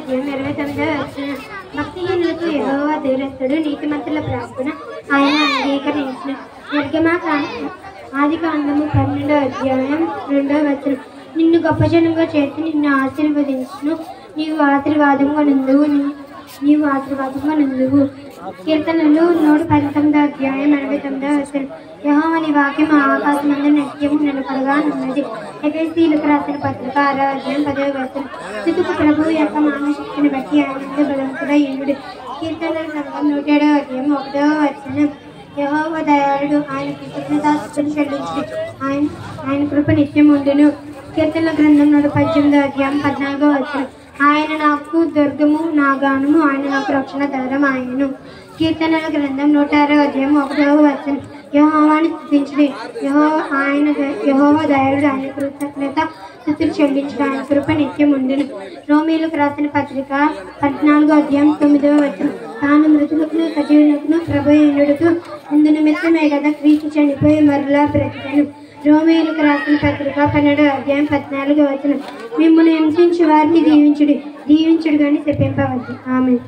అధ్యాయం 29వ వచనం. భక్తిహీనులకు యెహోవా దూరస్తుడు, నీతిమంతుల ప్రార్థన ఆయన అంగీకరించును. నిర్గమాకాండం ఆదికాండము 12వ అధ్యాయం 2వ వచనం. నిన్ను గొప్ప జనంగా చేసి నిన్ను ఆశీర్వదించును, నీవు ఆశీర్వాదంగా నుందువు. కీర్తనలు 119వ అధ్యాయం 89వ వచనం. యెహోవా నీ వాక్యం ఆకాశమందు నిత్యము నిలకడగా ఉన్నది. ఎఫెసీయులకు రాసిన పత్రిక 6వ అధ్యాయం 10వ వచనం. స్తుతికి ప్రభువు యొక్క మానశక్తిని బట్టి ఆయన బలవంతుడై ఉండుడు. కీర్తనల గ్రంథం 107వ అధ్యాయం 1వ వచనం. యెహోవా దయాళుడు, ఆయన కృతజ్ఞతాస్తుతులు చెల్లించుడు, ఆయన కృప నిత్యం ఉండును. కీర్తనల గ్రంథం 118వ అధ్యాయం 14వ వచనం. ఆయన నాకు దుర్గము, నా గానము, ఆయన నాకు రక్షణ ధరం ఆయను. కీర్తనల గ్రంథం 106వ అధ్యాయం 1వ వచనం. యెహోవాను స్తుతించుడి, యెహోవా దయాళుడు, ఆయన కృతజ్ఞత స్తుతులు చెల్లించుడు, ఆయన కృప నిత్యం ఉండును. రోమీయులకు రాసిన పత్రిక 14వ అధ్యాయం 9వ వచనం. తాను మృతులకును సజీవులకును ప్రభువుకు ముందు నిమిత్తమే కదా క్రీస్తు చనిపోయి మరలా బ్రతికెను. రోమీయులకు రాసిన పత్రిక 12వ అధ్యాయం 14వ వచనం. మిమ్మును హింసించు వారిని దీవించుడు కానీ శపింపవద్దు. ఆమేన్.